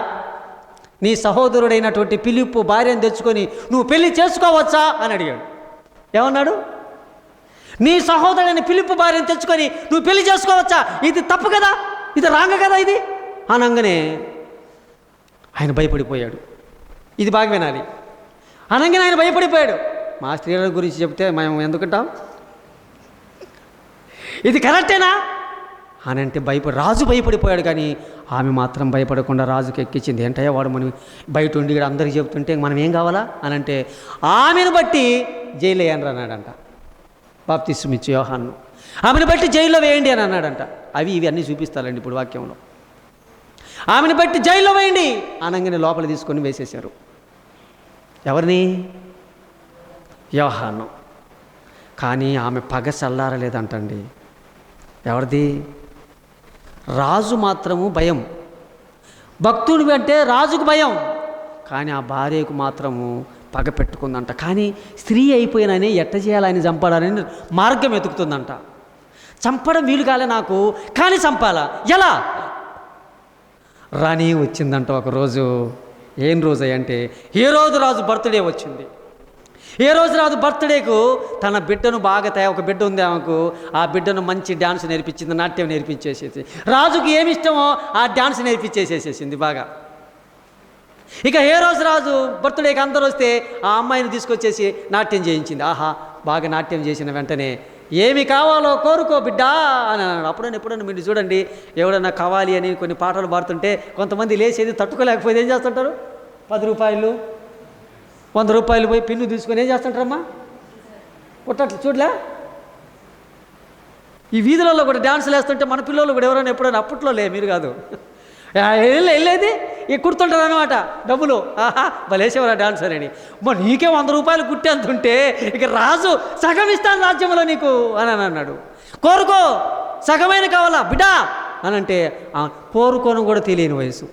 నీ సహోదరుడైనటువంటి ఫిలిప్పు భార్యను తెచ్చుకొని నువ్వు పెళ్లి చేసుకోవచ్చా అని అడిగాడు. ఏమన్నాడు? నీ సహోదరుడైన ఫిలిప్పు భార్యను తెచ్చుకొని నువ్వు పెళ్లి చేసుకోవచ్చా? ఇది తప్పు కదా, ఇది రాంగ కదా ఇది అనగానే ఆయన భయపడిపోయాడు. ఇది బాగా వినాలి. అనగానే ఆయన భయపడిపోయాడు. మా స్త్రీల గురించి చెప్తే మేము ఎందుకుంటాం, ఇది కరెక్టేనా అని అంటే రాజు భయపడిపోయాడు. కానీ ఆమె మాత్రం భయపడకుండా రాజుకి ఎక్కించింది. ఏంటయ్యా వాడు మనం బయట ఉండి ఇక్కడ అందరికీ చెప్తుంటే మనం ఏం కావాలా అని అంటే, ఆమెను బట్టి జైలు వేయండి అన్నాడంట బాప్తిస్మిచ్చి యోహాను. ఆమెను బట్టి జైల్లో వేయండి అని అన్నాడంట. ఇవి అన్నీ చూపిస్తారండి ఇప్పుడు వాక్యంలో. ఆమెను బట్టి జైల్లో వేయండి అనగానే లోపల తీసుకొని వేసేశారు. ఎవరిని? యోహాను. కానీ ఆమె పగ చల్లారలేదంటండి. ఎవరిది? రాజు మాత్రము భయం, భక్తుడు అంటే రాజుకు భయం, కానీ ఆ భార్యకు మాత్రము పగ పెట్టుకుందంట. కానీ స్త్రీ అయిపోయినని ఎట్ట చేయాలని చంపాలని మార్గం వెతుకుతుందంట. చంపడం వీలు కాలే నాకు, కానీ చంపాలా, ఎలా? రాణి వచ్చిందంట ఒకరోజు. ఏం రోజు అంటే హేరోదు రాజు బర్త్డే వచ్చింది. హేరోదు రాజు బర్త్డేకు తన బిడ్డను బాగా ఒక బిడ్డ ఉంది ఆమెకు, ఆ బిడ్డను మంచి డ్యాన్స్ నేర్పించింది, నాట్యం నేర్పించేసేసి, రాజుకి ఏమి ఇష్టమో ఆ డ్యాన్స్ నేర్పించేసేసింది బాగా. ఇక హేరోదు రాజు బర్త్డేకి అందరూ వస్తే ఆ అమ్మాయిని తీసుకొచ్చేసి నాట్యం చేయించింది. ఆహా, బాగా నాట్యం చేసిన వెంటనే ఏమి కావాలో కోరుకో బిడ్డా అని అన్నాడు. ఎప్పుడైనా మీరు చూడండి, ఎవడన్నా కావాలి అని కొన్ని పాటలు పాడుతుంటే కొంతమంది లేచేది తట్టుకోలేకపోతే ఏం చేస్తుంటారు? 10 రూపాయలు 100 రూపాయలు పోయి పిన్ను తీసుకొని ఏం చేస్తుంటారమ్మా? పుట్టట్లు చూడలే, ఈ వీధులలో కూడా డ్యాన్సులు వేస్తుంటే మన పిల్లలు కూడా ఎవరైనా ఎప్పుడైనా, అప్పట్లో మీరు కాదు వెళ్ళేది కుడుతుంటారు అనమాట, డబ్బులు. ఆహా భలేసేవరా డాన్సర్ అని. మరి నీకే 100 రూపాయలు కుట్టేంతుంటే ఇక రాజు సగం ఇస్తాను రాజ్యంలో నీకు అని అన్నాడు. కోరుకో, సగమైన కావాలా బిడ్డా అని అంటే కోరుకోను కూడా తెలియని వయసు,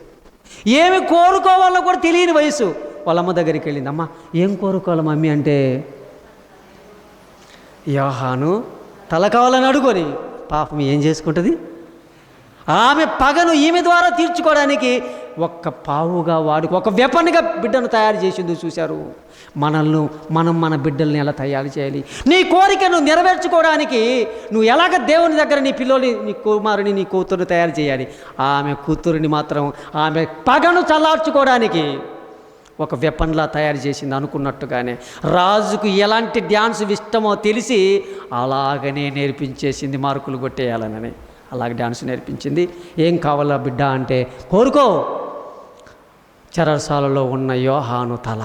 ఏమి కోరుకోవాలో కూడా తెలియని వయసు. వాళ్ళ అమ్మ దగ్గరికి వెళ్ళింది. అమ్మ ఏం కోరుకోవాలి మమ్మీ అంటే, యోహాను తల కావాలని అడుగుని. పాపం ఏం చేసుకుంటుంది? ఆమె పగను ఈమె ద్వారా తీర్చుకోవడానికి ఒక్క పావుగా వాడుకు ఒక వెపన్గా బిడ్డను తయారు చేసింది. చూశారు మనం మన బిడ్డల్ని ఎలా తయారు చేయాలి, నీ కోరికను నెరవేర్చుకోవడానికి నువ్వు ఎలాగ దేవుని దగ్గర నీ పిల్లోని, నీ కుమారుని, నీ కూతురుని తయారు చేయాలి. ఆమె కూతురిని మాత్రం ఆమె పగను చల్లార్చుకోవడానికి ఒక వెపన్లా తయారు చేసింది. అనుకున్నట్టుగానే రాజుకు ఎలాంటి డ్యాన్స్ ఇష్టమో తెలిసి అలాగనే నేర్పించేసింది, మార్కులు కొట్టేయాలనని అలాగే డ్యాన్స్ నేర్పించింది. ఏం కావాలా బిడ్డ అంటే, కోరుకో. చెరసాలలో ఉన్న యోహాను తల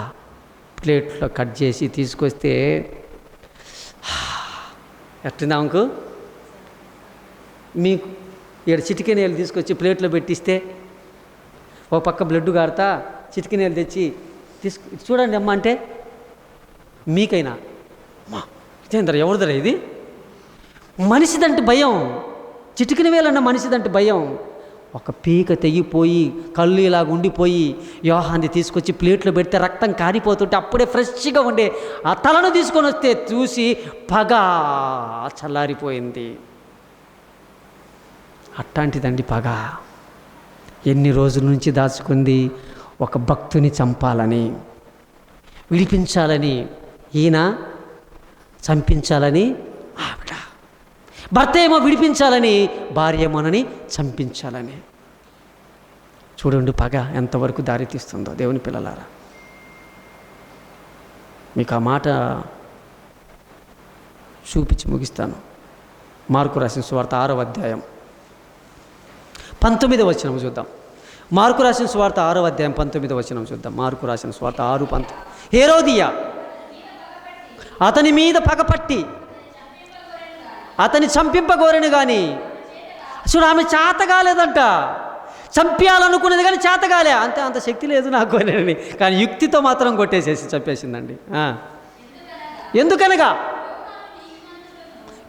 ప్లేట్లో కట్ చేసి తీసుకొస్తే ఎట్టిందాకు మీకు చిటికెనేలు తీసుకొచ్చి ప్లేట్లో పెట్టిస్తే ఒక పక్క బ్లడ్ కారుతా చిటికెనేలు తెచ్చి చూడండి అమ్మ అంటే, మీకైనా అమ్మా ఇదేందర ఎవరిదరా ఇది, మనిషిదంటే భయం, చిటికిన వేలన్న మనిషిదంటే భయం. ఒక పీక తెగిపోయి కళ్ళు ఇలాగ ఉండిపోయి యోహాన్ని తీసుకొచ్చి ప్లేట్లో పెడితే రక్తం కారిపోతుంటే అప్పుడే ఫ్రెష్గా ఉండే ఆ తలను తీసుకొని వస్తే చూసి పగ చల్లారిపోయింది. అట్లాంటిదండి పగ. ఎన్ని రోజుల నుంచి దాచుకుంది? ఒక భక్తుని చంపాలని, విడిపించాలని ఈయన, చంపించాలని ఆవిడ. భర్త ఏమో విడిపించాలని, భార్య ఏమోనని చంపించాలని. చూడండి పగ ఎంతవరకు దారితీస్తుందో దేవుని పిల్లలారా. మీకు ఆ మాట చూపించి ముగిస్తాను. మార్కు రాసిన సువార్త 6వ అధ్యాయం 19వ వచనం చూద్దాం. మార్కు రాసిన సువార్త 6వ అధ్యాయం 19వ వచనం చూద్దాం. మార్కు రాసిన సువార్త 6:19. హేరోదియ అతని మీద పగపట్టి అతని చంపింపగోరెను కానీ, అసలు ఆమె చేత కాలేదంట. చంపేయాలనుకునేది కానీ చేత కాలే. అంత శక్తి లేదు నాకు అని, కానీ యుక్తితో మాత్రం కొట్టేసేసి చంపేసిందండి. ఎందుకనగా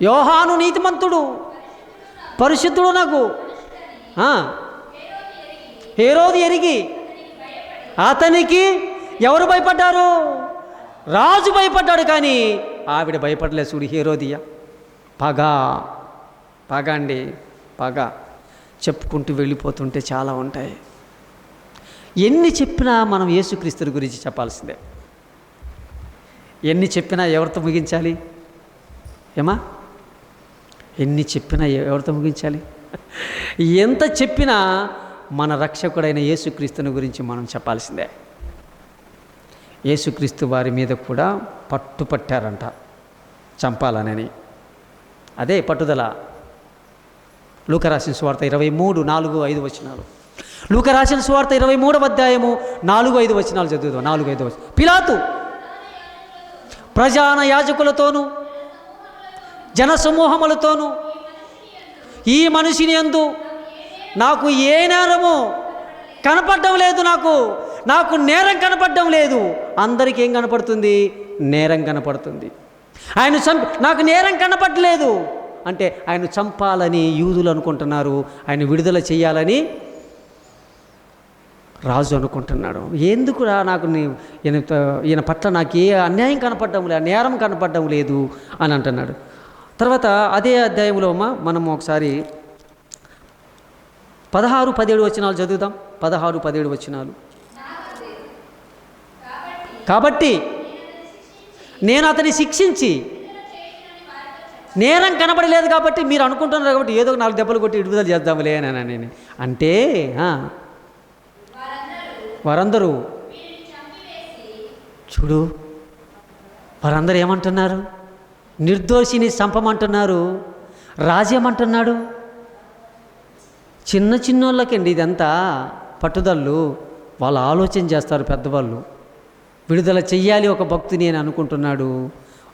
యోహాను నీతిమంతుడు, పరిశుద్ధుడు. నాకు హేరోది ఎరిగి అతనికి ఎవరు భయపడ్డారు? రాజు భయపడ్డాడు, కానీ ఆవిడ భయపడలేదు. చూడు హేరోదియ. పగ అండి, పగ. చెప్పుకుంటూ వెళ్ళిపోతుంటే చాలా ఉంటాయి. ఎన్ని చెప్పినా మనం యేసుక్రీస్తుని గురించి చెప్పాల్సిందే. ఎన్ని చెప్పినా ఎవరితో ముగించాలి? ఏమా? ఎన్ని చెప్పినా ఎవరితో ముగించాలి? ఎంత చెప్పినా మన రక్షకుడైన యేసుక్రీస్తుని గురించి మనం చెప్పాల్సిందే. యేసుక్రీస్తు వారి మీద కూడా పట్టుపట్టారంట చంపాలనని. అదే పట్టుదల. లూకా రాసిన సువార్త 23:4-5 వచనాలు. లూకా రాసిన సువార్త 23వ అధ్యాయము 4-5 వచనాలు చదువుదాం. 4-5 వచనం. పిలాతు ప్రధాన యాజకులతోనూ జనసమూహములతోనూ ఈ మనిషిని యందు నాకు ఏ నేరము కనపడడం లేదు, నాకు నేరం కనపడడం లేదు. అందరికీ ఏం కనపడుతుంది? నేరం కనపడుతుంది. ఆయన నాకు నేరం కనపడలేదు అంటే ఆయన చంపాలని యూదులు అనుకుంటున్నారు, ఆయన విడుదల చేయాలని రాజు అనుకుంటున్నాడు. ఎందుకురా నాకు ఈయన పట్ల నాకు ఏ అన్యాయం కనపడడం లేదు, నేరం కనపడడం లేదు అని అంటున్నాడు. తర్వాత అదే అధ్యాయంలో మనం ఒకసారి 16-17 వచనాలు చదువుదాం. 16-17 వచనాలు. కాబట్టి నేను అతన్ని శిక్షించి, నేరం కనబడలేదు కాబట్టి మీరు అనుకుంటున్నారు కాబట్టి ఏదో 4 దెబ్బలు కొట్టి విడుదల చేద్దాంలే అని అంటే వారందరూ చూడు, వారందరూ ఏమంటున్నారు? నిర్దోషిని చంపమంటున్నారు. రాజ్యమంటున్నాడు. చిన్నోళ్ళకండి ఇదంతా పట్టుదళ్ళు. వాళ్ళు ఆలోచన చేస్తారు పెద్దవాళ్ళు. విడుదల చెయ్యాలి ఒక భక్తుని అని అనుకుంటున్నాడు.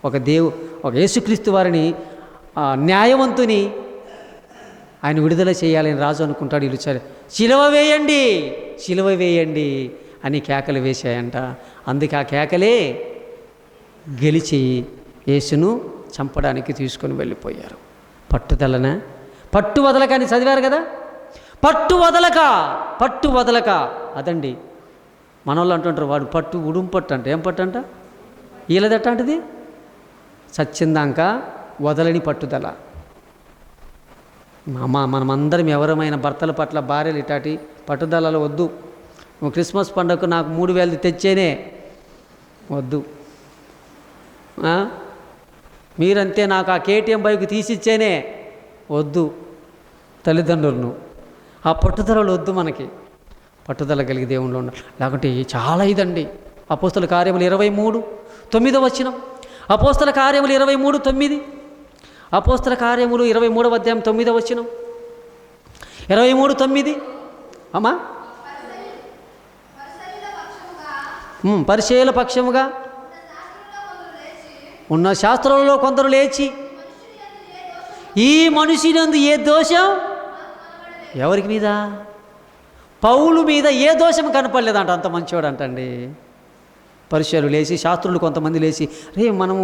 ఒక యేసుక్రీస్తు వారిని న్యాయవంతుని ఆయన విడుదల చేయాలని రాజు అనుకుంటాడు. వీళ్ళు శిలువ వేయండి అని కేకలు వేశాయంట. అందుకే ఆ కేకలే గెలిచి యేసును చంపడానికి తీసుకొని వెళ్ళిపోయారు. పట్టు వదలక అని చదివారు కదా. పట్టు వదలక అదండి. మనోళ్ళు అంటుంటారు వాడు పట్టు ఉడుంపట్టు అంట. ఏం పట్టు అంట? వీళ్ళదట్టంటిది సచ్చిందాక వదలని పట్టుదల. మనమందరం ఎవరమైన భర్తల పట్ల భార్యలు ఇటాటి పట్టుదలలో వద్దు. నువ్వు క్రిస్మస్ పండుగకు నాకు 3,000 తెచ్చేనే వద్దు. మీరంతే నాకు ఆ కేటీఎం బైక్ తీసిచ్చేనే వద్దు. తల్లిదండ్రులను ఆ పట్టుదలలు వద్దు. మనకి పట్టుదల కలిగి దేవుళ్ళు ఉండాలి. లేకుంటే చాలా ఇదండి. అపోస్తల కార్యములు 23:9 వచనం. అపోస్తల కార్యములు 23:9. అపోస్తల కార్యములు 23వ అధ్యాయం 9వ వచనం. 23:9. అమ్మా, పరిచయుల పక్షముగా ఉన్న శాస్త్రంలో కొందరు లేచి ఈ మనిషినందు ఏ దోషం, ఎవరికి మీద? పౌలు మీద ఏ దోషం కనపడలేదంట. అంత మంచివాడు అంటండి. పరిశీలన లేచి, శాస్త్రులు కొంతమంది లేచి, రే మనము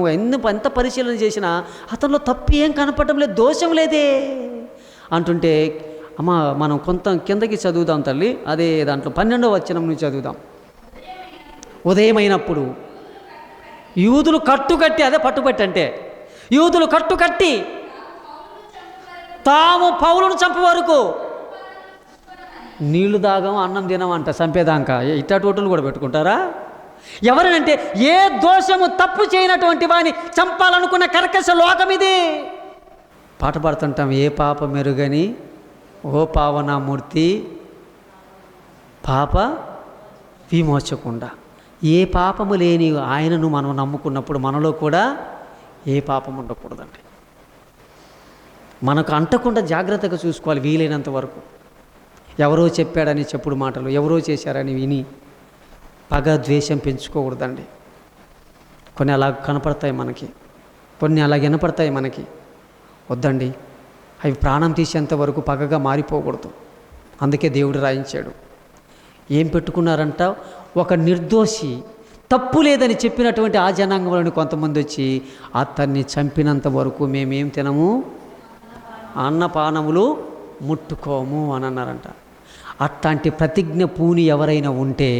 ఎంత పరిశీలన చేసినా అతనిలో తప్పు ఏం కనపడడం లేదు, దోషం లేదే అంటుంటే, అమ్మ మనం కొంత కిందకి చదువుదాం తల్లి, అదే దాంట్లో 12వ వచనం నుంచి చదువుదాం. ఉదయమైనప్పుడు యూదులు కట్టుకట్టి, అదే పట్టుబట్టి అంటే యూదులు కట్టుకట్టి తాము పౌలును చంపే వరకు నీళ్లు దాగం అన్నం తినం అంట, చంపేదాక. ఇట్లాంటి ఓటులు కూడా పెట్టుకుంటారా? ఎవరినంటే ఏ దోషము తప్పు చేయనటువంటి వాని చంపాలనుకున్న కర్కశ లోకం ఇది. పాట పాడుతుంటాం, ఏ పాప మెరుగని ఓ పావనామూర్తి పాప విమోచకుండా. ఏ పాపము లేని ఆయనను మనం నమ్ముకున్నప్పుడు మనలో కూడా ఏ పాపం ఉండకూడదండి. మనకు అంటకుండా జాగ్రత్తగా చూసుకోవాలి వీలైనంత వరకు. ఎవరో చెప్పాడని చెప్పుడు మాటలు, ఎవరో చేశారని విని పగ ద్వేషం పెంచుకోకూడదండి. కొన్ని అలా కనపడతాయి మనకి, కొన్ని అలా వినపడతాయి మనకి. వద్దండి, అవి ప్రాణం తీసేంత వరకు పగగా మారిపోకూడదు. అందుకే దేవుడు రాయించాడు. ఏం పెట్టుకున్నారంట, ఒక నిర్దోషి తప్పు లేదని చెప్పినటువంటి ఆ జనాంగంలోని కొంతమంది వచ్చి అతన్ని చంపినంత వరకు మేమేం తినము, అన్నపానములు ముట్టుకోము అని అన్నారంట. అట్లాంటి ప్రతిజ్ఞ పూని ఎవరైనా ఉంటే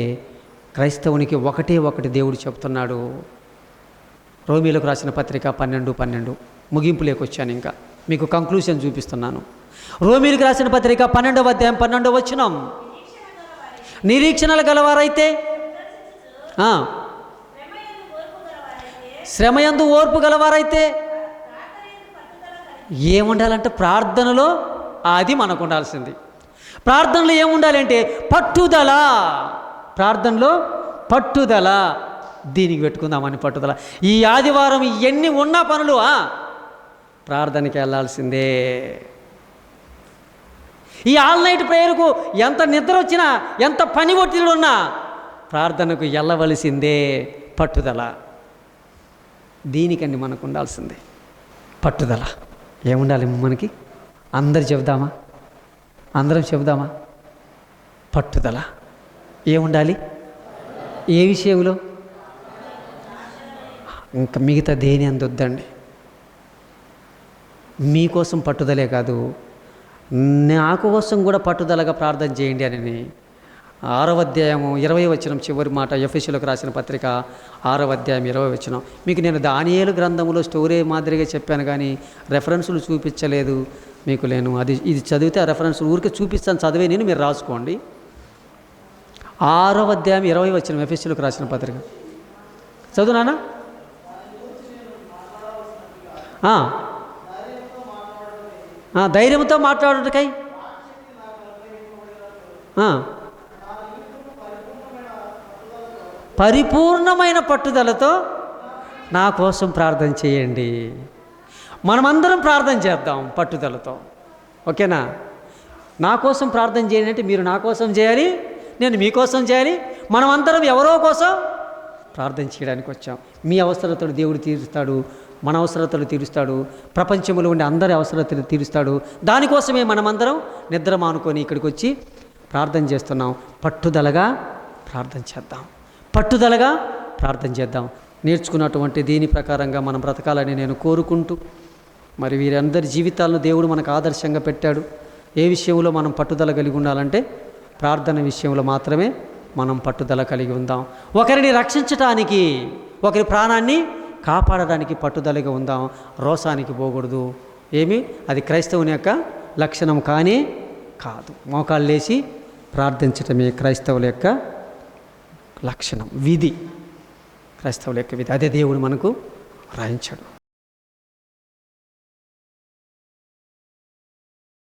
క్రైస్తవునికి ఒకటి దేవుడు చెప్తున్నాడు. రోమీలకు రాసిన పత్రిక 12:12 ముగింపులోకి వచ్చాను. ఇంకా మీకు కంక్లూషన్ చూపిస్తున్నాను. రోమీలకు రాసిన పత్రిక 12వ అధ్యాయం 12వ వచనం, నిరీక్షణలు గలవారైతే, శ్రమయందు ఓర్పు గలవారైతే ఏముండాలంటే ప్రార్థనలో, అది మనకు ఉండాల్సింది. ప్రార్థనలో ఏముండాలంటే పట్టుదల. ప్రార్థనలో పట్టుదల. దీనికి పెట్టుకుందామని పట్టుదల. ఈ ఆదివారం ఎన్ని ఉన్న పనులు ప్రార్థనకి వెళ్ళాల్సిందే. ఈ ఆల్ నైట్ ప్రేయర్కు ఎంత నిద్ర వచ్చినా, ఎంత పని ఒత్తిడి ఉన్నా ప్రార్థనకు వెళ్ళవలసిందే. పట్టుదల. దీనికండి మనకు ఉండాల్సిందే పట్టుదల. ఏముండాలి మనకి? అందరం చెబుదామా? పట్టుదల. ఏముండాలి? ఏ విషయంలో? ఇంకా మిగతా దేని అందొద్దండి. మీకోసం పట్టుదలే కాదు, నా కోసం కూడా పట్టుదలగా ప్రార్థన చేయండి అని 6వ అధ్యాయము 20వ వచనం చివరి మాట, ఎఫెసీయులకు రాసిన పత్రిక 6వ అధ్యాయం 20వ వచనం. మీకు నేను దానియేలు గ్రంథంలో స్టోరీ మాదిరిగా చెప్పాను కానీ రెఫరెన్సులు చూపించలేదు మీకు. నేను ఇది చదివితే ఆ రెఫరెన్స్ ఊరికే చూపిస్తాను, చదివే నేను, మీరు రాసుకోండి. 6వ అధ్యాయం 20వ వచనం ఎఫెసీయులకు రాసిన పత్రిక చదువునానా? ధైర్యంతో మాట్లాడుటకై పరిపూర్ణమైన పట్టుదలతో నా కోసం ప్రార్థన చేయండి. మనమందరం ప్రార్థన చేద్దాం పట్టుదలతో, ఓకేనా? నా కోసం ప్రార్థన చేయండి అంటే మీరు నా కోసం చేయాలి, నేను మీకోసం చేయాలి. మనమందరం ఎవరో కోసం ప్రార్థన చేయడానికి వచ్చాం. మీ అవసరతలు దేవుడు తీరుస్తాడు, మన అవసరతలు తీరుస్తాడు, ప్రపంచంలో ఉండే అందరి అవసరతలు తీరుస్తాడు. దానికోసమే మనమందరం నిద్ర మానుకొని ఇక్కడికి వచ్చి ప్రార్థన చేస్తున్నాం. పట్టుదలగా ప్రార్థన చేద్దాం, పట్టుదలగా ప్రార్థన చేద్దాం. నేర్చుకున్నటువంటి దీని ప్రకారంగా మనం బ్రతకాలని నేను కోరుకుంటూ, మరి వీరందరి జీవితాలను దేవుడు మనకు ఆదర్శంగా పెట్టాడు. ఏ విషయంలో మనం పట్టుదల కలిగి ఉండాలంటే ప్రార్థన విషయంలో మాత్రమే మనం పట్టుదల కలిగి ఉందాం. ఒకరిని రక్షించటానికి, ఒకరి ప్రాణాన్ని కాపాడడానికి పట్టుదలగా ఉందాం. రోసానికి పోకూడదు. అది క్రైస్తవుని యొక్క లక్షణం కానే కాదు. మోకాళ్ళు లేచి ప్రార్థించటమే క్రైస్తవుల యొక్క లక్షణం, విధి. క్రైస్తవుల యొక్క విధి అదే దేవుడు మనకు రాయించాడు.